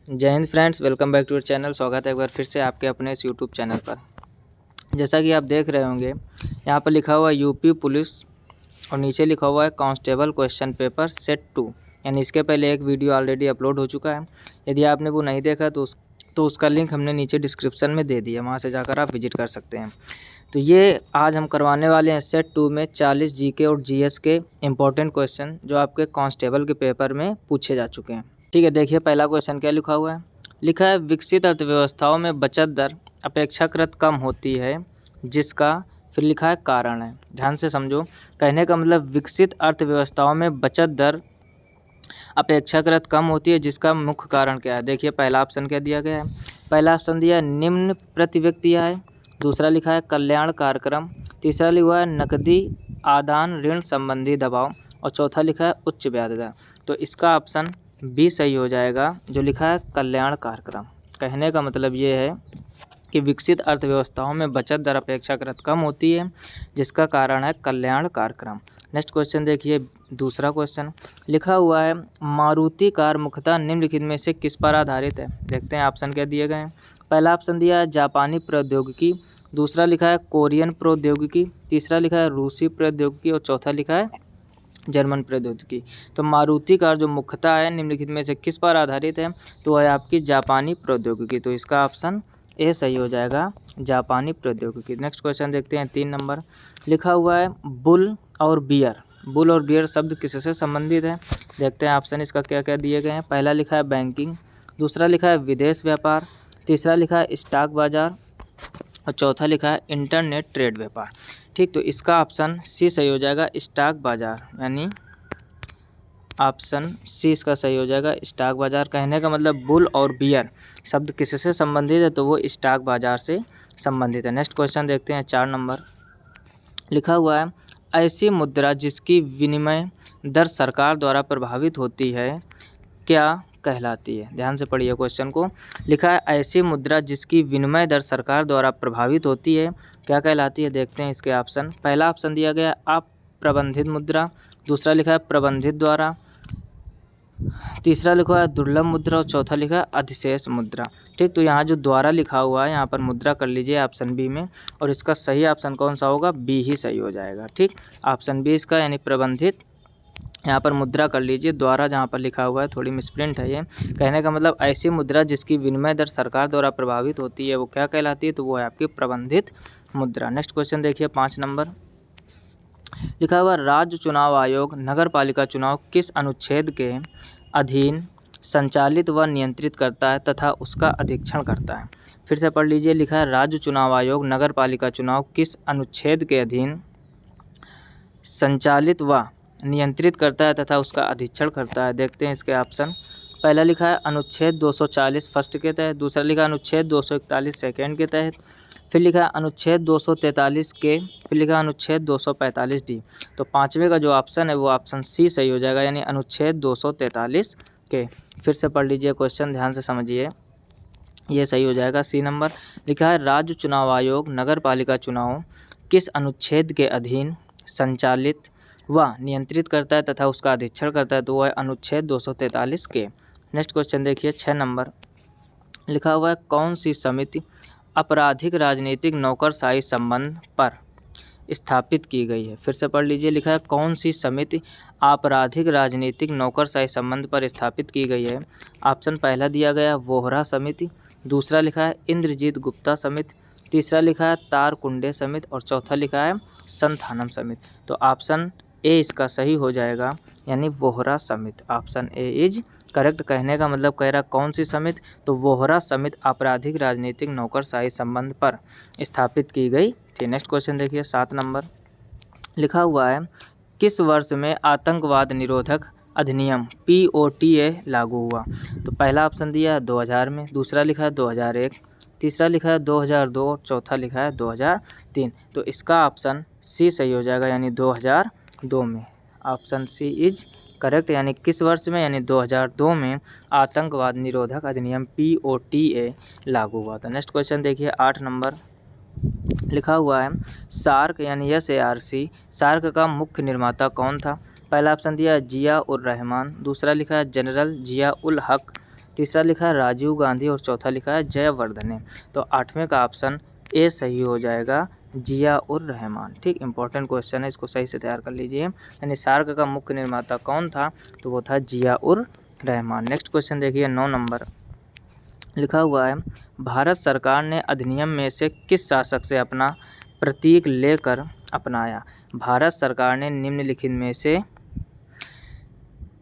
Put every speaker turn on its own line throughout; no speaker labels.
जय हिंद friends, welcome back to your channel. स्वागत है एक बार फिर से आपके अपने इस यूट्यूब चैनल पर। जैसा कि आप देख रहे होंगे, यहाँ पर लिखा हुआ है यूपी पुलिस और नीचे लिखा हुआ है कांस्टेबल क्वेश्चन पेपर सेट 2। यानी इसके पहले एक वीडियो ऑलरेडी अपलोड हो चुका है। यदि आपने वो नहीं देखा तो उसका लिंक हमने नीचे डिस्क्रिप्शन में दे दिया, वहाँ से जाकर आप विजिट कर सकते हैं। तो ये आज हम करवाने वाले हैं सेट 2 में 40 जीके और जीएस के इम्पोर्टेंट क्वेश्चन जो आपके कांस्टेबल के पेपर में पूछे जा चुके हैं। ठीक है, देखिए पहला क्वेश्चन क्या लिखा हुआ है। लिखा है विकसित अर्थव्यवस्थाओं में बचत दर अपेक्षाकृत कम होती है जिसका, फिर लिखा है कारण है। ध्यान से समझो, कहने का मतलब विकसित अर्थव्यवस्थाओं में बचत दर अपेक्षाकृत कम होती है जिसका मुख्य कारण क्या है। देखिए पहला ऑप्शन क्या दिया गया है। पहला ऑप्शन दिया है निम्न प्रति व्यक्ति आय, दूसरा लिखा है कल्याण कार्यक्रम, तीसरा लिखा है नकदी आदान ऋण संबंधी दबाव और चौथा लिखा है उच्च ब्याज दर। तो इसका ऑप्शन बी सही हो जाएगा, जो लिखा है कल्याण कार्यक्रम। कहने का मतलब ये है कि विकसित अर्थव्यवस्थाओं में बचत दर अपेक्षाकृत कम होती है जिसका कारण है कल्याण कार्यक्रम। नेक्स्ट क्वेश्चन देखिए, दूसरा क्वेश्चन लिखा हुआ है मारुति कार मुख्यतः निम्नलिखित में से किस पर आधारित है। देखते हैं ऑप्शन क्या दिए गए हैं। पहला ऑप्शन दिया है जापानी प्रौद्योगिकी, दूसरा लिखा है कोरियन प्रौद्योगिकी, तीसरा लिखा है रूसी प्रौद्योगिकी और चौथा लिखा है जर्मन प्रौद्योगिकी। तो मारुति कार जो मुख्यतः है निम्नलिखित में से किस पर आधारित है, तो है आपकी जापानी प्रौद्योगिकी। तो इसका ऑप्शन ए सही हो जाएगा, जापानी प्रौद्योगिकी। नेक्स्ट क्वेश्चन देखते हैं 3 नंबर। लिखा हुआ है बुल और बियर। बुल और बियर शब्द किससे संबंधित है। देखते हैं ऑप्शन इसका क्या क्या दिए गए हैं। पहला लिखा है बैंकिंग, दूसरा लिखा है विदेश व्यापार, तीसरा लिखा है स्टॉक बाजार और चौथा लिखा है इंटरनेट ट्रेड व्यापार। ठीक, तो इसका ऑप्शन सी सही हो जाएगा, स्टॉक बाजार। यानी ऑप्शन सी इसका सही हो जाएगा, स्टॉक बाजार। कहने का मतलब बुल और बियर शब्द किससे संबंधित है, तो वो स्टॉक बाजार से संबंधित है। नेक्स्ट क्वेश्चन देखते हैं 4 नंबर। लिखा हुआ है ऐसी मुद्रा जिसकी विनिमय दर सरकार द्वारा प्रभावित होती है क्या कहलाती है। ध्यान से पढ़िए क्वेश्चन को। लिखा है ऐसी मुद्रा जिसकी विनिमय दर सरकार द्वारा प्रभावित होती है क्या कहलाती है। देखते हैं इसके ऑप्शन। पहला ऑप्शन दिया गया अप्रबंधित मुद्रा, दूसरा लिखा है प्रबंधित द्वारा, तीसरा लिखा है दुर्लभ मुद्रा और चौथा लिखा है अधिशेष मुद्रा। ठीक, तो यहाँ जो द्वारा लिखा हुआ है यहाँ पर मुद्रा कर लीजिए ऑप्शन बी में, और इसका सही ऑप्शन कौन सा होगा, बी ही सही हो जाएगा। ठीक, ऑप्शन बी इसका यानी प्रबंधित, यहाँ पर मुद्रा कर लीजिए। द्वारा जहाँ पर लिखा हुआ है थोड़ी मिसप्रिंट है ये। कहने का मतलब ऐसी मुद्रा जिसकी विनिमय दर सरकार द्वारा प्रभावित होती है वो क्या कहलाती है, तो वो है आपकी प्रबंधित मुद्रा। नेक्स्ट क्वेश्चन देखिए 5 नंबर। लिखा हुआ राज्य चुनाव आयोग नगर पालिका चुनाव किस अनुच्छेद के अधीन संचालित व नियंत्रित करता है तथा उसका अधीक्षण करता है। फिर से पढ़ लीजिए। लिखा है राज्य चुनाव आयोग नगर पालिका चुनाव किस अनुच्छेद के अधीन संचालित व नियंत्रित करता है तथा उसका अधीक्षण करता है। देखते हैं इसके ऑप्शन। पहला लिखा है अनुच्छेद 240 फर्स्ट के तहत, दूसरा लिखा है अनुच्छेद 241 सेकंड के तहत, फिर लिखा है अनुच्छेद 243 के, फिर लिखा है अनुच्छेद 245 डी। तो पाँचवें का जो ऑप्शन है वो ऑप्शन सी सही हो जाएगा, यानी अनुच्छेद 243 के। फिर से पढ़ लीजिए क्वेश्चन, ध्यान से समझिए, ये सही हो जाएगा सी नंबर। लिखा है राज्य चुनाव आयोग नगर पालिका चुनाव किस अनुच्छेद के अधीन संचालित व नियंत्रित करता है तथा उसका अधीक्षण करता है, तो वह है अनुच्छेद 243 के। नेक्स्ट क्वेश्चन देखिए 6 नंबर। लिखा हुआ है कौन सी समिति आपराधिक राजनीतिक नौकरशाही संबंध पर स्थापित की गई है। फिर से पढ़ लीजिए। लिखा है कौन सी समिति आपराधिक राजनीतिक नौकरशाही संबंध पर स्थापित की गई है। ऑप्शन पहला दिया गया वोहरा समिति, दूसरा लिखा है इंद्रजीत गुप्ता समिति, तीसरा लिखा है तारकुंडे समिति और चौथा लिखा है संथानम समिति। तो ऑप्शन ए इसका सही हो जाएगा, यानी वोहरा समिति। Option A is correct. कहने का मतलब कह रहा कौन सी समिति, तो वोहरा समिति आपराधिक राजनीतिक नौकरशाही संबंध पर स्थापित की गई थी। नेक्स्ट क्वेश्चन देखिए 7 नंबर। लिखा हुआ है किस वर्ष में आतंकवाद निरोधक अधिनियम POTA लागू हुआ। तो पहला ऑप्शन दिया है 2000 में, दूसरा लिखा है 2001, तीसरा लिखा है 2002 और चौथा लिखा है 2003। तो इसका ऑप्शन सी सही हो जाएगा, यानी 2002 में। ऑप्शन सी इज करेक्ट, यानी किस वर्ष में, यानी 2002 में आतंकवाद निरोधक अधिनियम POTA लागू हुआ था। नेक्स्ट क्वेश्चन देखिए 8 नंबर। लिखा हुआ है सार्क यानी SARC, सार्क का मुख्य निर्माता कौन था। पहला ऑप्शन दिया है जिया उर रहमान, दूसरा लिखा है जनरल जिया उल हक, तीसरा लिखा है राजीव गांधी और चौथा लिखा है जयवर्धने। तो 8वें का ऑप्शन ए सही हो जाएगा, जिया उर रहमान। ठीक, इंपॉर्टेंट क्वेश्चन है, इसको सही से तैयार कर लीजिए। यानी सार्क का मुख्य निर्माता कौन था, तो वो था जिया उर रहमान। नेक्स्ट क्वेश्चन देखिए 9 नंबर लिखा हुआ है, भारत सरकार ने अधिनियम में से किस शासक से अपना प्रतीक लेकर अपनाया। भारत सरकार ने निम्नलिखित में से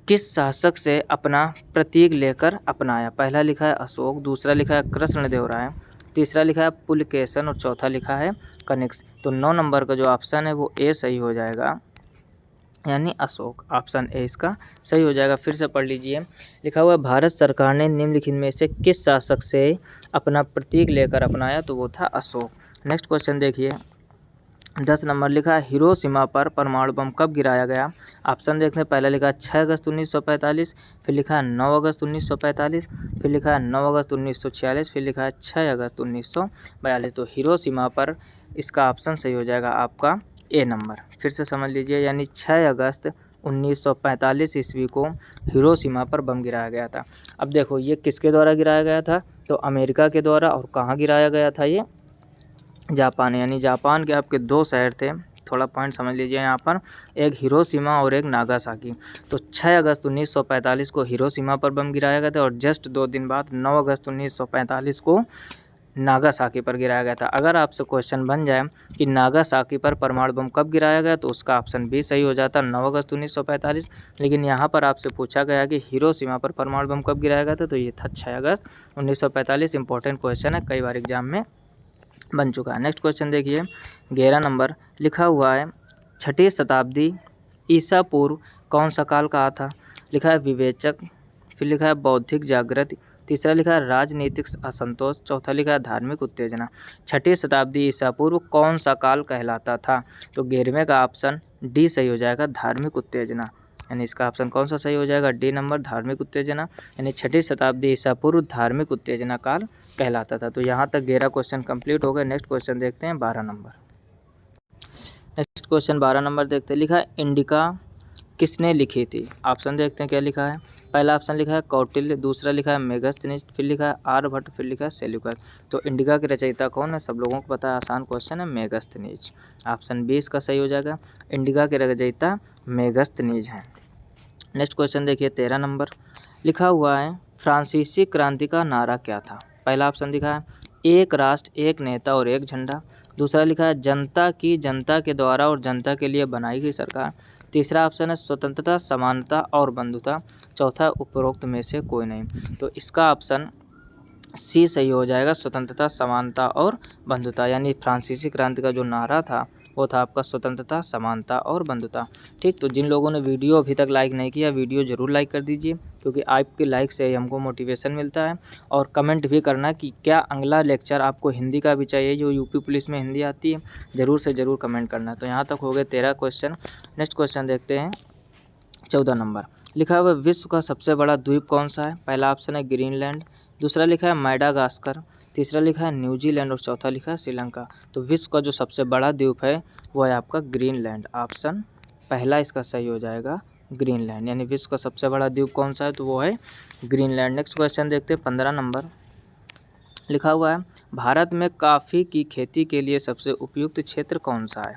किस शासक से अपना प्रतीक लेकर अपनाया। पहला लिखा है अशोक, दूसरा लिखा है कृष्णदेवराय, तीसरा लिखा है पुलकेशन और चौथा लिखा है कनिष्क। तो 9 नंबर का जो ऑप्शन है वो ए सही हो जाएगा, यानी अशोक। ऑप्शन ए इसका सही हो जाएगा। फिर से पढ़ लीजिए, लिखा हुआ है भारत सरकार ने निम्नलिखित में से किस शासक से अपना प्रतीक लेकर अपनाया, तो वो था अशोक। नेक्स्ट क्वेश्चन देखिए 10 नंबर लिखा है, हिरोशिमा पर परमाणु बम कब गिराया गया। ऑप्शन देखते हैं, पहला लिखा है 6 अगस्त 1945, फिर लिखा है 9 अगस्त 1945, फिर लिखा है 9 अगस्त 1946, फिर लिखा है 6 अगस्त 1942। तो हिरोशिमा पर इसका ऑप्शन सही हो जाएगा आपका ए नंबर। फिर से समझ लीजिए, यानी 6 अगस्त 1945 ईस्वी को हिरोशिमा पर बम गिराया गया था। अब देखो ये किसके द्वारा गिराया गया था, तो अमेरिका के द्वारा। और कहाँ गिराया गया था, ये जापान, यानी जापान के आपके 2 शहर थे। थोड़ा पॉइंट समझ लीजिए यहाँ पर, एक हिरोशिमा और एक नागासाकी। तो 6 अगस्त 1945 को हिरोशिमा पर बम गिराया गया था और जस्ट 2 दिन बाद 9 अगस्त 1945 को नागासाकी पर गिराया गया था। अगर आपसे क्वेश्चन बन जाए कि नागासाकी पर परमाणु बम कब गिराया गया, तो उसका ऑप्शन बी सही हो जाता 9 अगस्त 1945। लेकिन यहाँ पर आपसे पूछा गया कि हिरोशिमा पर परमाणु बम कब गिराया गया था, तो ये था 6 अगस्त 1945। इंपॉर्टेंट क्वेश्चन है, कई बार एग्जाम में बन चुका है। नेक्स्ट क्वेश्चन देखिए 11 नंबर लिखा हुआ है, 6ठी शताब्दी ईसा पूर्व कौन सा काल कहा था। लिखा है विवेचक, फिर लिखा है बौद्धिक जागृति, तीसरा लिखा है राजनीतिक असंतोष, चौथा लिखा है धार्मिक उत्तेजना। 6ठी शताब्दी ईसा पूर्व कौन सा काल कहलाता था, तो 11वें का ऑप्शन डी सही हो जाएगा, धार्मिक उत्तेजना। यानी इसका ऑप्शन कौन सा सही हो जाएगा, डी नंबर, धार्मिक उत्तेजना। यानी 6ठी शताब्दी ईसा पूर्व धार्मिक उत्तेजना काल कहलाता था। तो यहाँ तक 11 क्वेश्चन कंप्लीट हो गए। नेक्स्ट क्वेश्चन देखते हैं 12 नंबर। नेक्स्ट क्वेश्चन 12 नंबर देखते हैं, लिखा है इंडिका किसने लिखी थी। ऑप्शन देखते हैं क्या लिखा है। पहला ऑप्शन लिखा है कौटिल्य, दूसरा लिखा है मेगस्थनीज, फिर लिखा है आर्यभट्ट, फिर लिखा है सेल्यूकस। तो इंडिका के रचयिता कौन है, सब लोगों को पता है, आसान क्वेश्चन है, मेगस्थनीज। ऑप्शन 20 का सही हो जाएगा, इंडिका के रचयिता मेगस्थनीज हैं। नेक्स्ट क्वेश्चन देखिए 13 नंबर लिखा हुआ है, फ्रांसीसी क्रांति का नारा क्या था। पहला ऑप्शन लिखा है एक राष्ट्र एक नेता और एक झंडा, दूसरा लिखा है जनता की जनता के द्वारा और जनता के लिए बनाई गई सरकार, तीसरा ऑप्शन है स्वतंत्रता समानता और बंधुता, चौथा उपरोक्त में से कोई नहीं। तो इसका ऑप्शन सी सही हो जाएगा, स्वतंत्रता समानता और बंधुता। यानी फ्रांसीसी क्रांति का जो नारा था वो था आपका स्वतंत्रता समानता और बंधुता। ठीक, तो जिन लोगों ने वीडियो अभी तक लाइक नहीं किया, वीडियो ज़रूर लाइक कर दीजिए, क्योंकि आपके लाइक से ही हमको मोटिवेशन मिलता है। और कमेंट भी करना कि क्या अगला लेक्चर आपको हिंदी का भी चाहिए, जो यूपी पुलिस में हिंदी आती है, ज़रूर से ज़रूर कमेंट करना। तो यहाँ तक हो गए 13 क्वेश्चन। नेक्स्ट क्वेश्चन देखते हैं 14 नंबर लिखा हुआ, विश्व का सबसे बड़ा द्वीप कौन सा है। पहला ऑप्शन है ग्रीनलैंड, दूसरा लिखा है मैडागास्कर, तीसरा लिखा है न्यूजीलैंड और चौथा लिखा है श्रीलंका। तो विश्व का जो सबसे बड़ा द्वीप है वो है आपका ग्रीनलैंड। ऑप्शन पहला इसका सही हो जाएगा, ग्रीनलैंड। यानी विश्व का सबसे बड़ा द्वीप कौन सा है, तो वो है ग्रीनलैंड। नेक्स्ट क्वेश्चन देखते हैं 15 नंबर लिखा हुआ है, भारत में कॉफ़ी की खेती के लिए सबसे उपयुक्त क्षेत्र कौन सा है।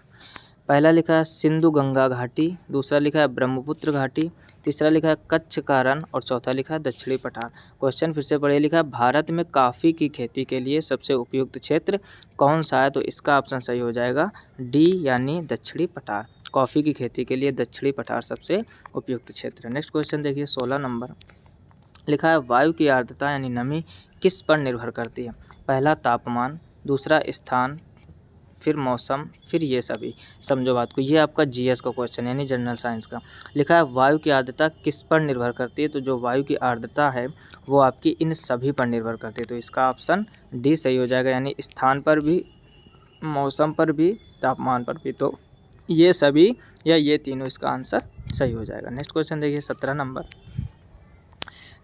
पहला लिखा है सिंधु गंगा घाटी, दूसरा लिखा है ब्रह्मपुत्र घाटी, तीसरा लिखा है कच्छ का रण और चौथा लिखा है दक्षिणी पठार। क्वेश्चन फिर से पढ़िए, लिखा है भारत में कॉफ़ी की खेती के लिए सबसे उपयुक्त क्षेत्र कौन सा है, तो इसका ऑप्शन सही हो जाएगा डी, यानी दक्षिणी पठार। कॉफ़ी की खेती के लिए दक्षिणी पठार सबसे उपयुक्त क्षेत्र। नेक्स्ट क्वेश्चन देखिए 16 नंबर लिखा है, वायु की आर्द्रता यानी नमी किस पर निर्भर करती है। पहला तापमान, दूसरा स्थान, फिर मौसम, फिर ये सभी। समझो बात को, ये आपका जीएस का क्वेश्चन यानी जनरल साइंस का। लिखा है वायु की आर्द्रता किस पर निर्भर करती है, तो जो वायु की आर्द्रता है वो आपकी इन सभी पर निर्भर करती है। तो इसका ऑप्शन डी सही हो जाएगा, यानी स्थान पर भी, मौसम पर भी, तापमान पर भी। तो ये सभी या ये तीनों इसका आंसर सही हो जाएगा। नेक्स्ट क्वेश्चन देखिए 17 नंबर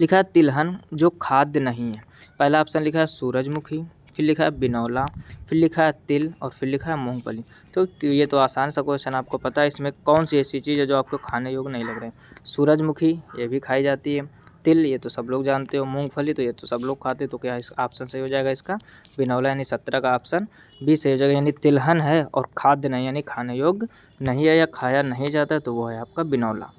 लिखा है, तिलहन जो खाद्य नहीं है। पहला ऑप्शन लिखा है सूरजमुखी, फिर लिखा है बिनौला, फिर लिखा है तिल और फिर लिखा है मूंगफली। तो ये तो आसान सा क्वेश्चन, आपको पता है इसमें कौन सी ऐसी चीज़ है जो आपको खाने योग्य नहीं लग रहे हैं। सूरजमुखी ये भी खाई जाती है, तिल, ये तो सब लोग जानते हो। मूंगफली, तो ये तो सब लोग खाते, तो क्या इस ऑप्शन सही हो जाएगा इसका बिनौला, यानी 17 का ऑप्शन बी सही हो जाएगा। यानी तिलहन है और खाद्य नहीं, यानी खाने योग्य नहीं है या खाया नहीं जाता है, तो वो है आपका बिनौला।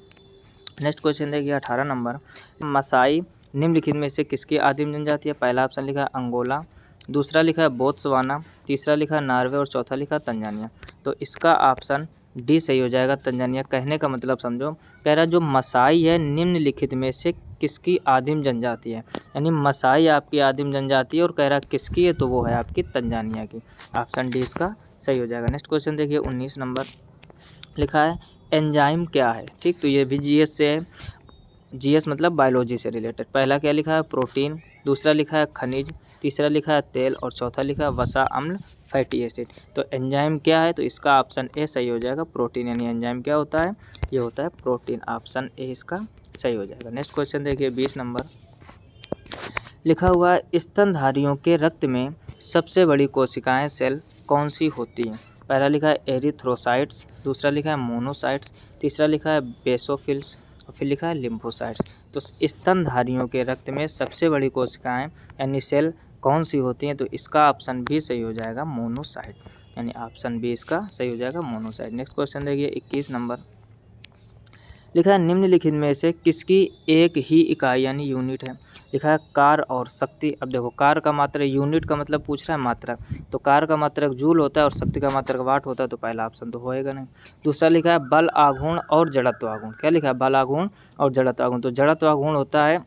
नेक्स्ट क्वेश्चन देखिए 18 नंबर, मसाई निम्नलिखित में से किसकी आदिम जनजाति है? पहला ऑप्शन लिखा है अंगोला, दूसरा लिखा है बोत्सवाना, तीसरा लिखा है नॉर्वे और चौथा लिखा है तंजानिया। तो इसका ऑप्शन डी सही हो जाएगा, तंजानिया। कहने का मतलब समझो, कह रहा जो मसाई है निम्नलिखित में से किसकी आदिम जनजाति है, यानी मसाई आपकी आदिम जनजाति है और कह रहा किसकी है, तो वो है आपकी तंजानिया की। ऑप्शन डी इसका सही हो जाएगा। नेक्स्ट क्वेश्चन देखिए 19 नंबर, लिखा है एंजाइम क्या है? ठीक, तो ये भी जीएस से है, जीएस मतलब बायोलॉजी से रिलेटेड। पहला क्या लिखा है? प्रोटीन, दूसरा लिखा है खनिज, तीसरा लिखा है तेल और चौथा लिखा है वसा, अम्ल, फैटी एसिड। तो एंजाइम क्या है? तो इसका ऑप्शन ए सही हो जाएगा, प्रोटीन। यानी एंजाइम क्या होता है? ये होता है प्रोटीन। ऑप्शन ए इसका सही हो जाएगा। नेक्स्ट क्वेश्चन देखिए 20 नंबर, लिखा हुआ है स्तनधारियों के रक्त में सबसे बड़ी कोशिकाएं सेल कौन सी होती हैं? पहला लिखा है एरिथ्रोसाइट्स, दूसरा लिखा है मोनोसाइट्स, तीसरा लिखा है बेसोफिल्स और फिर लिखा है लिम्फोसाइट्स। तो स्तनधारियों के रक्त में सबसे बड़ी कोशिकाएं यानी सेल कौन सी होती हैं? तो इसका ऑप्शन भी सही हो जाएगा मोनोसाइट, यानी ऑप्शन बी इसका सही हो जाएगा मोनोसाइट। नेक्स्ट क्वेश्चन देखिए 21 नंबर, लिखा है निम्नलिखित में से किसकी एक ही इकाई यानी यूनिट है? लिखा है कार और शक्ति। अब देखो कार का मात्रक, यूनिट का मतलब पूछ रहा है मात्रक, तो कार का मात्रक जूल होता है और शक्ति का मात्रक वाट होता है, तो पहला ऑप्शन तो होएगा नहीं। दूसरा लिखा है बल आघूर्ण और जड़त्व आघूर्ण। क्या लिखा है? बल आघूर्ण और जड़त्व आघूर्ण। तो जड़त्व आघूर्ण होता है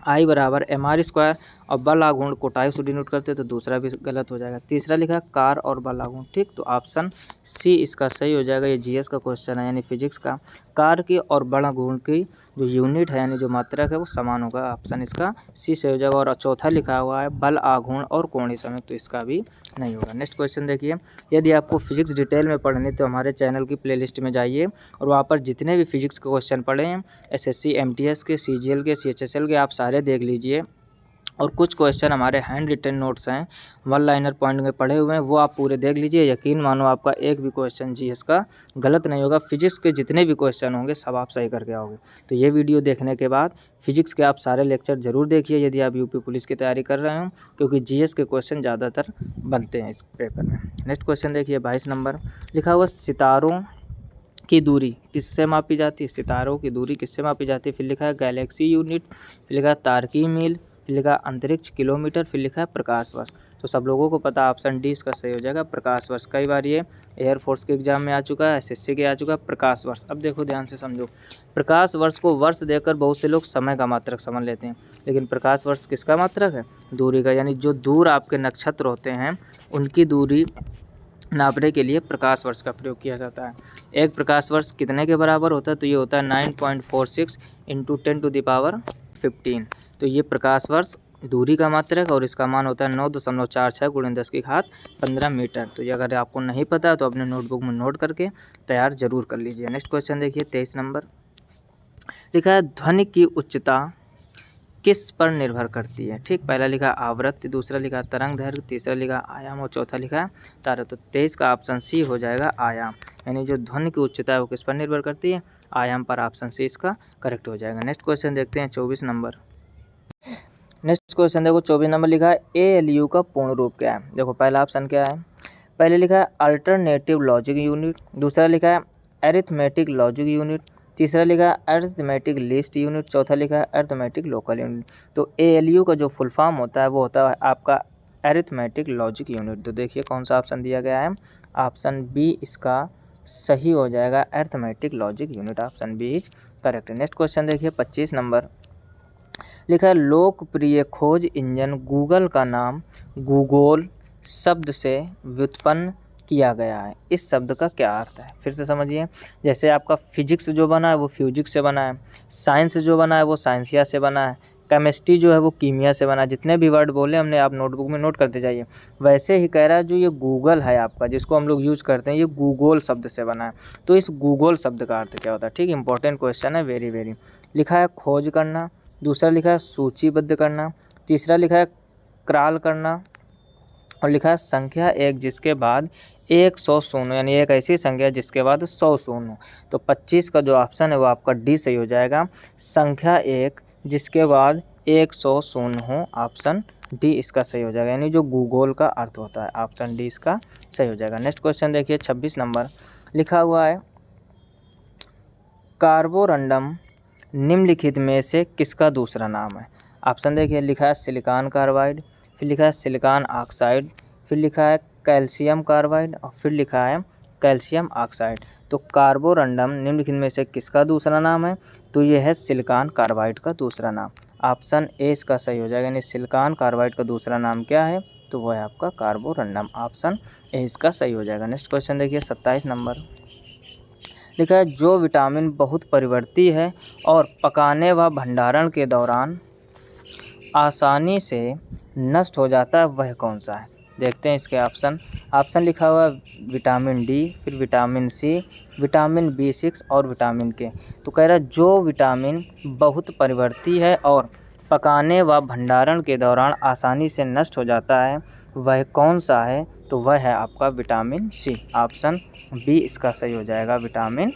I बराबर mr² और बल आघूर्ण को टाइप से डिनोट करते हैं, तो दूसरा भी गलत हो जाएगा। तीसरा लिखा है कार और बल आघूर्ण। ठीक, तो ऑप्शन सी इसका सही हो जाएगा। ये जीएस का क्वेश्चन है, यानी फिजिक्स का। कार की और बल आघूर्ण की जो यूनिट है यानी जो मात्रक है वो समान होगा। ऑप्शन इसका सी सही हो जाएगा। और चौथा लिखा हुआ है बल आघूर्ण और कोणीय संवेग, तो इसका भी नहीं होगा। नेक्स्ट क्वेश्चन देखिए, यदि आपको फिजिक्स डिटेल में पढ़नी तो हमारे चैनल की प्लेलिस्ट में जाइए और वहाँ पर जितने भी फिजिक्स के क्वेश्चन पढ़े हैं, एसएससी, एमटीएस के, सीजीएल के, सीएचएसएल के, आप सारे देख लीजिए। और कुछ क्वेश्चन हमारे हैंड रिटन नोट्स हैं, वन लाइनर पॉइंट में पढ़े हुए हैं, वो आप पूरे देख लीजिए। यकीन मानो आपका एक भी क्वेश्चन जीएस का गलत नहीं होगा। फिजिक्स के जितने भी क्वेश्चन होंगे सब आप सही करके आओगे। तो ये वीडियो देखने के बाद फिजिक्स के आप सारे लेक्चर जरूर देखिए यदि आप यूपी पुलिस की तैयारी कर रहे हो, क्योंकि जीएस के क्वेश्चन ज़्यादातर बनते हैं इस पेपर में। नेक्स्ट क्वेश्चन देखिए 22 नंबर, लिखा हुआ सितारों की दूरी किससे मापी जाती है? सितारों की दूरी किससे मापी जाती है? फिर लिखा है गैलेक्सी यूनिट, फिर लिखा है तारकी मील, फिर लिखा है अंतरिक्ष किलोमीटर, फिर लिखा है प्रकाश वर्ष। तो सब लोगों को पता ऑप्शन डी इसका सही हो जाएगा, प्रकाश वर्ष। कई बार ये एयरफोर्स के एग्जाम में आ चुका है, एसएससी के आ चुका है, प्रकाश वर्ष। अब देखो ध्यान से समझो, प्रकाश वर्ष को वर्ष देकर बहुत से लोग समय का मात्रक समझ लेते हैं, लेकिन प्रकाश वर्ष किसका मात्रक है? दूरी का। यानी जो दूर आपके नक्षत्र होते हैं उनकी दूरी नापने के लिए प्रकाश वर्ष का प्रयोग किया जाता है। एक प्रकाश वर्ष कितने के बराबर होता है? तो ये होता है 9.46 × 10⁻15। तो ये प्रकाश वर्ष दूरी का मात्रक और इसका मान होता है 9.46 × 10⁻15 मीटर। तो ये अगर आपको नहीं पता है तो अपने नोटबुक में नोट करके तैयार जरूर कर लीजिए। नेक्स्ट क्वेश्चन देखिए 23 नंबर, लिखा है ध्वनि की उच्चता किस पर निर्भर करती है? ठीक, पहला लिखा आवृत्ति, दूसरा लिखा तरंग दैर्घ्य, तीसरा लिखा आयाम और चौथा लिखा तारा। तो 23 का ऑप्शन सी हो जाएगा आयाम, यानी जो ध्वनि की उच्चता है वो किस पर निर्भर करती है? आयाम पर। ऑप्शन सी इसका करेक्ट हो जाएगा। नेक्स्ट क्वेश्चन देखते हैं 24 नंबर। नेक्स्ट क्वेश्चन देखो 24 नंबर, लिखा है ALU का पूर्ण रूप क्या है? देखो पहला ऑप्शन क्या है? पहले लिखा है अल्टरनेटिव लॉजिक यूनिट, दूसरा लिखा है एरिथमेटिक लॉजिक यूनिट, तीसरा लिखा है अरिथमेटिक लिस्ट यूनिट, चौथा लिखा है अरिथमेटिक लोकल यूनिट। तो ALU का जो फुल फॉर्म होता है वो होता है आपका अरिथमेटिक लॉजिक यूनिट। तो देखिए कौन सा ऑप्शन दिया गया है? ऑप्शन बी इसका सही हो जाएगा, arithmetic logic unit. Option B is correct. Next question देखिए 25 नंबर, लिखा है लोकप्रिय खोज इंजन गूगल का नाम गूगल शब्द से व्युत्पन्न किया गया है। इस शब्द का क्या अर्थ है? फिर से समझिए, जैसे आपका फिजिक्स जो बना है वो फ्यूजिक्स से बना है, साइंस जो बना है वो साइंसिया से बना है, केमिस्ट्री जो है वो कीमिया से बना है। जितने भी वर्ड बोले हमने आप नोटबुक में नोट करते जाइए। वैसे ही कह रहा है जो ये गूगल है आपका जिसको हम लोग यूज़ करते हैं, ये गूगल शब्द से बना है। तो इस गूगल शब्द का अर्थ क्या होता है? ठीक, इंपॉर्टेंट क्वेश्चन है, वेरी वेरी। लिखा है खोज करना, दूसरा लिखा है सूचीबद्ध करना, तीसरा लिखा है क्राल करना और लिखा है संख्या एक जिसके बाद 100 शून्य, यानी एक ऐसी संख्या जिसके बाद 100 शून्य। तो 25 का जो ऑप्शन है वो आपका डी सही हो जाएगा, संख्या एक जिसके बाद 100 शून्य हो। ऑप्शन डी इसका सही हो जाएगा, यानी जो भूगोल का अर्थ होता है। ऑप्शन डी इसका सही हो जाएगा। नेक्स्ट क्वेश्चन देखिए 26 नंबर लिखा हुआ है, कार्बोरंडम निम्नलिखित में से किसका दूसरा नाम है। ऑप्शन देखिए, लिखा है सिलिकॉन कार्बाइड, फिर लिखा है सिलिकॉन ऑक्साइड, फिर लिखा है कैल्शियम कार्बाइड और फिर लिखा है कैल्शियम ऑक्साइड। तो कार्बोरंडम निम्नलिखित में से किसका दूसरा नाम है, तो ये है सिलिकॉन कार्बाइड का दूसरा नाम। ऑप्शन ए इसका सही हो जाएगा, यानी सिलिकॉन कार्बाइड का दूसरा नाम क्या है, तो वह है आपका कार्बोरंडम। ऑप्शन ए इसका सही हो जाएगा। नेक्स्ट क्वेश्चन देखिए 27 नंबर लिखा है, जो विटामिन बहुत परिवर्ती है और पकाने व भंडारण के दौरान आसानी से नष्ट हो जाता है, वह कौन सा है। देखते हैं इसके ऑप्शन। ऑप्शन लिखा हुआ है विटामिन डी, फिर विटामिन सी, विटामिन B6 और विटामिन के। तो कह रहा है जो विटामिन बहुत परिवर्ती है और पकाने व भंडारण के दौरान आसानी से नष्ट हो जाता है, वह कौन सा है, तो वह है आपका विटामिन सी। ऑप्शन बी इसका सही हो जाएगा, विटामिन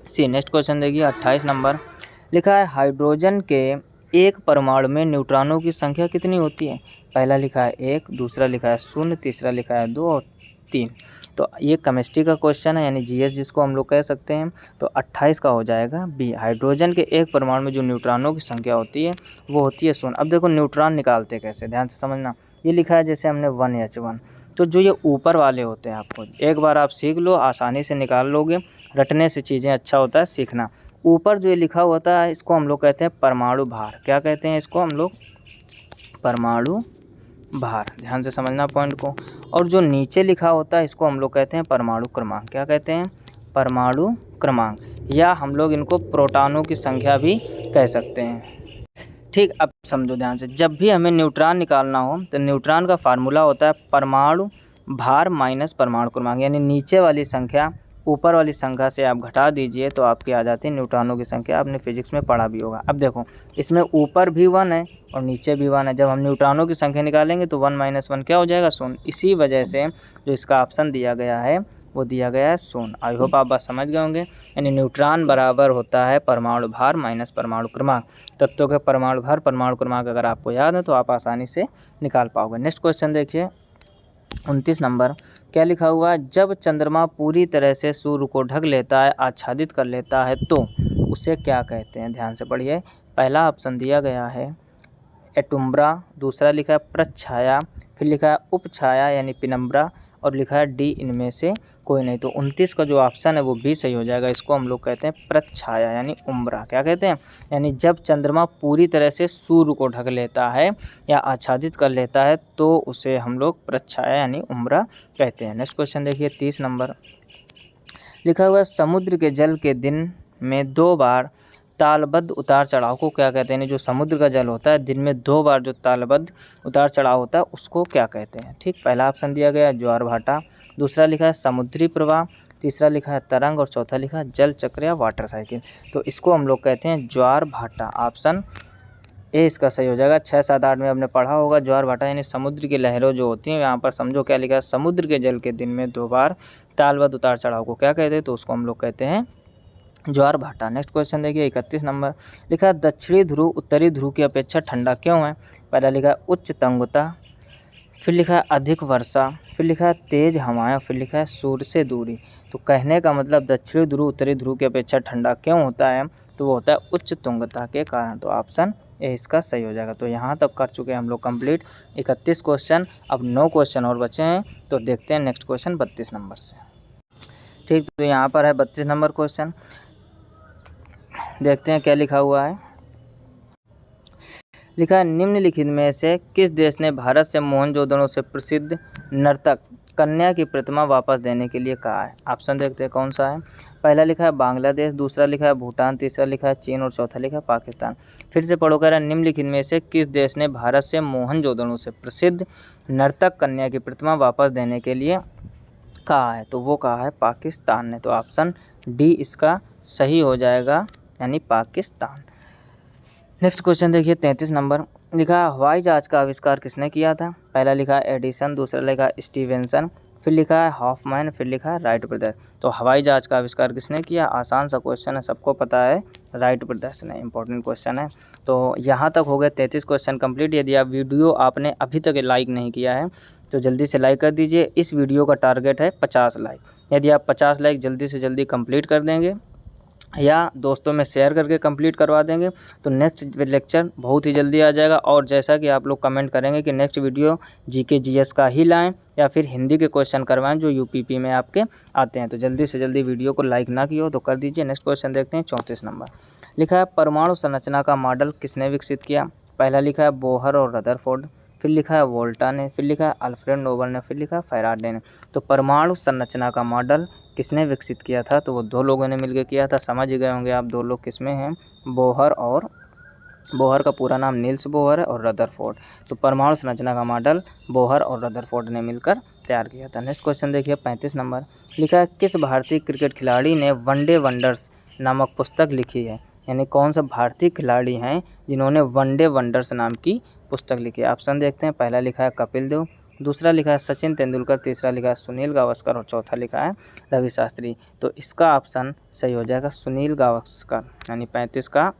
सी। नेक्स्ट क्वेश्चन देखिए 28 नंबर लिखा है, हाइड्रोजन के एक परमाणु में न्यूट्रॉनों की संख्या कितनी होती है। पहला लिखा है 1, दूसरा लिखा है 0, तीसरा लिखा है 2 और 3। तो ये केमिस्ट्री का क्वेश्चन है, यानी जीएस जिसको हम लोग कह सकते हैं। तो 28 का हो जाएगा बी। हाइड्रोजन के एक परमाणु में जो न्यूट्रॉनों की संख्या होती है वो होती है 0। अब देखो न्यूट्रॉन निकालते कैसे, ध्यान से समझना। ये लिखा है जैसे हमने 1H1, तो जो ये ऊपर वाले होते हैं, आपको एक बार आप सीख लो, आसानी से निकाल लोगे। रटने से चीज़ें अच्छा होता है सीखना। ऊपर जो ये लिखा होता है इसको हम लोग कहते हैं परमाणु भार। क्या कहते हैं इसको हम लोग, परमाणु भार। ध्यान से समझना पॉइंट को। और जो नीचे लिखा होता है इसको हम लोग कहते हैं परमाणु क्रमांक। क्या कहते हैं, परमाणु क्रमांक, या हम लोग इनको प्रोटॉनों की संख्या भी कह सकते हैं। ठीक, अब समझो ध्यान से, जब भी हमें न्यूट्रॉन निकालना हो तो न्यूट्रॉन का फार्मूला होता है परमाणु भार माइनस परमाणु क्रमांक, यानी नीचे वाली संख्या ऊपर वाली संख्या से आप घटा दीजिए तो आपकी आ जाती है न्यूट्रॉनों की संख्या। आपने फिजिक्स में पढ़ा भी होगा। अब देखो इसमें ऊपर भी 1 है और नीचे भी 1 है। जब हम न्यूट्रॉनों की संख्या निकालेंगे तो 1 - 1 क्या हो जाएगा, 0। इसी वजह से जो इसका ऑप्शन दिया गया है वो दिया गया है 0। आई होप आप बात समझ गए होंगे। यानी न्यूट्रॉन बराबर होता है परमाणु भार माइनस परमाणु क्रमांक। तत्वों के परमाणु भार परमाणु क्रमांक अगर आपको याद है तो आप आसानी से निकाल पाओगे। नेक्स्ट क्वेश्चन देखिए 29 नंबर क्या लिखा हुआ है, जब चंद्रमा पूरी तरह से सूर्य को ढक लेता है, आच्छादित कर लेता है, तो उसे क्या कहते हैं। ध्यान से पढ़िए। पहला ऑप्शन दिया गया है एटुम्ब्रा, दूसरा लिखा है प्रच्छाया, फिर लिखा है उपछाया यानी पिनम्ब्रा, और लिखा है डी इनमें से कोई नहीं। तो 29 का जो ऑप्शन है वो भी सही हो जाएगा। इसको हम लोग कहते हैं प्रच्छाया यानी उम्ब्रा। क्या कहते हैं, यानी जब चंद्रमा पूरी तरह से सूर्य को ढक लेता है या आच्छादित कर लेता है तो उसे हम लोग प्रच्छाया यानी उम्ब्रा कहते हैं। नेक्स्ट क्वेश्चन देखिए 30 नंबर लिखा हुआ है, समुद्र के जल के दिन में 2 बार तालबद्ध उतार चढ़ाव को क्या कहते हैं। जो समुद्र का जल होता है दिन में 2 बार जो तालबद्ध उतार चढ़ाव होता है उसको क्या कहते हैं। ठीक, पहला ऑप्शन दिया गया है ज्वार भाटा, दूसरा लिखा है समुद्री प्रवाह, तीसरा लिखा है तरंग और चौथा लिखा है जल चक्र या वाटर साइकिल। तो इसको हम लोग कहते हैं ज्वार भाटा। ऑप्शन ए इसका सही हो जाएगा। 6, 7, 8 में आपने पढ़ा होगा ज्वार भाटा यानी समुद्र की लहरों जो होती हैं। यहाँ पर समझो क्या लिखा है, समुद्र के जल के दिन में 2 बार तालबद्ध उतार चढ़ाव को क्या कहते हैं, तो उसको हम लोग कहते हैं ज्वार भाटा। नेक्स्ट क्वेश्चन देखिए 31 नंबर लिखा है, दक्षिणी ध्रुव उत्तरी ध्रुव की अपेक्षा ठंडा क्यों है। पहला लिखा है उच्च तंगता, फिर लिखा है अधिक वर्षा, फिर लिखा है तेज हवाएं, फिर लिखा है सूर्य से दूरी। तो कहने का मतलब दक्षिणी ध्रुव उत्तरी ध्रुव की अपेक्षा ठंडा क्यों होता है, तो वो होता है उच्च तुंगता के कारण। तो ऑप्शन ए इसका सही हो जाएगा। तो यहाँ तक कर चुके हैं हम लोग कंप्लीट 31 क्वेश्चन। अब 9 क्वेश्चन और बचे हैं, तो देखते हैं नेक्स्ट क्वेश्चन 32 नंबर से। ठीक, तो यहाँ पर है 32 नंबर क्वेश्चन, देखते हैं क्या लिखा हुआ है। लिखा है, निम्नलिखित में से किस देश ने भारत से मोहनजोदड़ो से प्रसिद्ध नर्तक कन्या की प्रतिमा वापस देने के लिए कहा है। ऑप्शन देखते हैं कौन सा है। पहला लिखा है बांग्लादेश, दूसरा लिखा है भूटान, तीसरा लिखा है चीन और चौथा लिखा है पाकिस्तान। फिर से पढ़ो, कह रहा है निम्नलिखित में से किस देश ने भारत से मोहनजोदड़ो से प्रसिद्ध नर्तक कन्या की प्रतिमा वापस देने के लिए कहा है, तो वो कहा है पाकिस्तान ने। तो ऑप्शन डी इसका सही हो जाएगा, यानी पाकिस्तान। नेक्स्ट क्वेश्चन देखिए 33 नंबर लिखा है, हवाई जहाज का आविष्कार किसने किया था। पहला लिखा है एडिसन, दूसरा लिखा है स्टीवेंसन, फिर लिखा है हॉफमैन, फिर लिखा है राइट ब्रदर। तो हवाई जहाज का आविष्कार किसने किया, आसान सा क्वेश्चन है, सबको पता है, राइट ब्रदर्स ने। इंपॉर्टेंट क्वेश्चन है। तो यहाँ तक हो गए 33 क्वेश्चन कंप्लीट। यदि आप वीडियो आपने अभी तक लाइक नहीं किया है तो जल्दी से लाइक कर दीजिए। इस वीडियो का टारगेट है 50 लाइक। यदि आप 50 लाइक जल्दी से जल्दी कंप्लीट कर देंगे या दोस्तों में शेयर करके कंप्लीट करवा देंगे तो नेक्स्ट लेक्चर बहुत ही जल्दी आ जाएगा। और जैसा कि आप लोग कमेंट करेंगे कि नेक्स्ट वीडियो जीके जीएस का ही लाएं या फिर हिंदी के क्वेश्चन करवाएं जो यूपीपी में आपके आते हैं, तो जल्दी से जल्दी वीडियो को लाइक ना किया हो तो कर दीजिए। नेक्स्ट क्वेश्चन देखते हैं 34 नंबर। लिखा है परमाणु संरचना का मॉडल किसने विकसित किया। पहला लिखा है बोहर और रदरफोर्ड, फिर लिखा है वोल्टा ने, फिर लिखा है अल्फ्रेड नोबल ने, फिर लिखा है फैराडे ने। तो परमाणु संरचना का मॉडल किसने विकसित किया था, तो वो दो लोगों ने मिलकर किया था। समझ गए होंगे आप दो लोग किसमें हैं, बोहर का पूरा नाम नील्स बोहर है और रदरफोर्ड। तो परमाणु संरचना का मॉडल बोहर और रदरफोर्ड ने मिलकर तैयार किया था। नेक्स्ट क्वेश्चन देखिए 35 नंबर। लिखा है किस भारतीय क्रिकेट खिलाड़ी ने वनडे वंडर्स नामक पुस्तक लिखी है। यानी कौन सा भारतीय खिलाड़ी हैं जिन्होंने वनडे वंडर्स नाम की पुस्तक लिखी है। ऑप्शन देखते हैं। पहला लिखा है कपिल देव, दूसरा लिखा है सचिन तेंदुलकर, तीसरा लिखा है सुनील गावस्कर और चौथा लिखा है रवि शास्त्री। तो इसका ऑप्शन सही हो जाएगा सुनील गावस्कर, यानी 35 का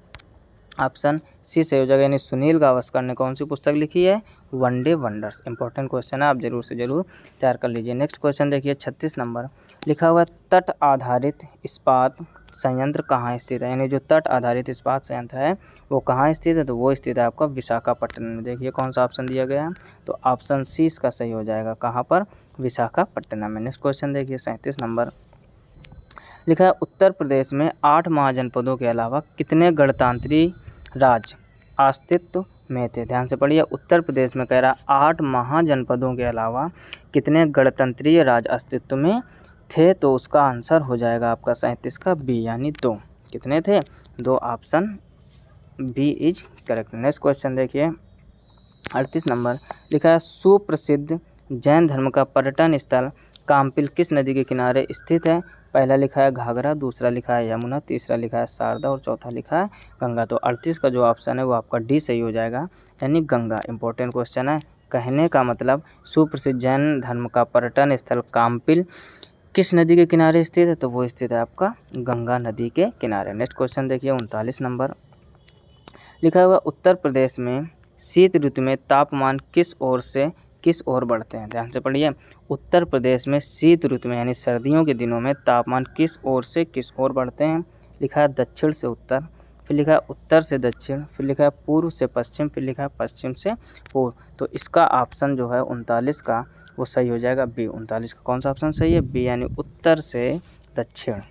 ऑप्शन सी सही हो जाएगा। यानी सुनील गावस्कर ने कौन सी पुस्तक लिखी है, वनडे वंडर्स। इंपॉर्टेंट क्वेश्चन है, आप जरूर से जरूर तैयार कर लीजिए। नेक्स्ट क्वेश्चन देखिए 36 नंबर। लिखा हुआ है तट आधारित इस्पात संयंत्र कहाँ स्थित है। यानी जो तट आधारित इस्पात संयंत्र है वो कहाँ स्थित है, तो वो स्थित है आपका विशाखापट्टनम में। देखिए कौन सा ऑप्शन दिया गया है, तो ऑप्शन सी इसका सही हो जाएगा। कहाँ पर, विशाखापट्टनम में। नेक्स्ट क्वेश्चन देखिए 37 नंबर। लिखा है उत्तर प्रदेश में 8 महाजनपदों के अलावा कितने गणतंत्री राज्य अस्तित्व में थे। ध्यान से पढ़िए, उत्तर प्रदेश में कह रहा 8 महाजनपदों के अलावा कितने गणतंत्रीय राज्य अस्तित्व में थे, तो उसका आंसर हो जाएगा आपका 37 का बी, यानी 2। कितने थे, 2। Option B is correct. Next question देखिए 38 नंबर। लिखा है सुप्रसिद्ध जैन धर्म का पर्यटन स्थल काम्पिल किस नदी के किनारे स्थित है। पहला लिखा है घाघरा, दूसरा लिखा है यमुना, तीसरा लिखा है शारदा और चौथा लिखा है गंगा। तो 38 का जो ऑप्शन है वो आपका डी सही हो जाएगा, यानी गंगा। इंपॉर्टेंट क्वेश्चन है। कहने का मतलब सुप्रसिद्ध जैन धर्म का पर्यटन स्थल काम्पिल किस नदी के किनारे स्थित है, तो वो स्थित है आपका गंगा नदी के किनारे। नेक्स्ट क्वेश्चन देखिए 39 नंबर। लिखा हुआ उत्तर प्रदेश में शीत ऋतु में तापमान किस ओर से किस ओर बढ़ते हैं। ध्यान से पढ़िए, उत्तर प्रदेश में शीत ऋतु में यानी सर्दियों के दिनों में तापमान किस ओर से किस ओर बढ़ते हैं। लिखा है दक्षिण से उत्तर, फिर लिखा है उत्तर से दक्षिण, फिर लिखा है पूर्व से पश्चिम, फिर लिखा है पश्चिम से पूर्व। तो इसका ऑप्शन जो है 39 का वो सही हो जाएगा बी। 39 का कौन सा ऑप्शन सही है, बी, यानी उत्तर से दक्षिण।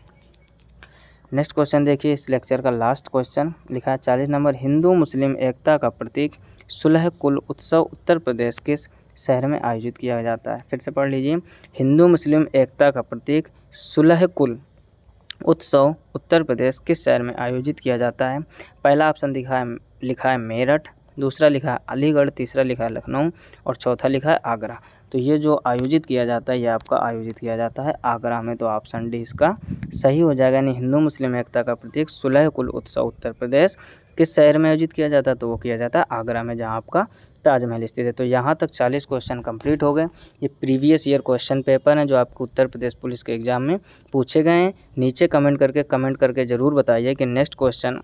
नेक्स्ट क्वेश्चन देखिए इस लेक्चर का लास्ट क्वेश्चन। लिखा है 40 नंबर। हिंदू मुस्लिम एकता का प्रतीक सुलह कुल उत्सव उत्तर प्रदेश किस शहर में आयोजित किया जाता है। फिर से पढ़ लीजिए, हिंदू मुस्लिम एकता का प्रतीक सुलह कुल उत्सव उत्तर प्रदेश किस शहर में आयोजित किया जाता है। पहला ऑप्शन लिखा है मेरठ, दूसरा लिखा है अलीगढ़, तीसरा लिखा है लखनऊ और चौथा लिखा है आगरा। तो ये जो आयोजित किया जाता है ये आपका आयोजित किया जाता है आगरा में। तो ऑप्शन डी इसका सही हो जाएगा, यानी हिंदू मुस्लिम एकता का प्रतीक सुलह कुल उत्सव उत्तर प्रदेश किस शहर में आयोजित किया जाता है, तो वो किया जाता है आगरा में, जहाँ आपका ताजमहल स्थित है। तो यहाँ तक 40 क्वेश्चन कंप्लीट हो गए। ये प्रीवियस ईयर क्वेश्चन पेपर हैं जो आपको उत्तर प्रदेश पुलिस के एग्ज़ाम में पूछे गए हैं। नीचे कमेंट करके ज़रूर बताइए कि नेक्स्ट क्वेश्चन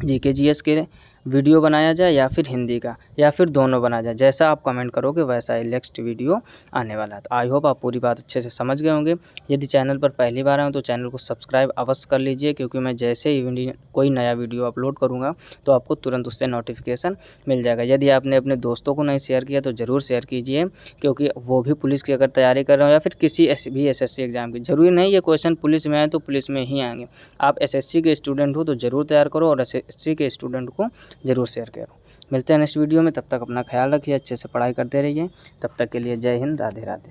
जीके जीएस के वीडियो बनाया जाए या फिर हिंदी का या फिर दोनों बनाया जाए। जैसा आप कमेंट करोगे वैसा ही नेक्स्ट वीडियो आने वाला है। तो आई होप आप पूरी बात अच्छे से समझ गए होंगे। यदि चैनल पर पहली बार आए हो तो चैनल को सब्सक्राइब अवश्य कर लीजिए, क्योंकि मैं जैसे ही कोई नया वीडियो अपलोड करूँगा तो आपको तुरंत उससे नोटिफिकेशन मिल जाएगा। यदि आपने अपने दोस्तों को नहीं शेयर किया तो ज़रूर शेयर कीजिए, क्योंकि वो भी पुलिस की अगर तैयारी कर रहे हो या फिर किसी भी एसएससी एग्ज़ाम की, जरूरी नहीं ये क्वेश्चन पुलिस में आए तो पुलिस में ही आएंगे। आप एसएससी के स्टूडेंट हो तो ज़रूर तैयार करो और एसएससी के स्टूडेंट को ज़रूर शेयर करो। मिलते हैं नेक्स्ट वीडियो में, तब तक अपना ख्याल रखिए, अच्छे से पढ़ाई करते रहिए। तब तक के लिए जय हिंद, राधे राधे।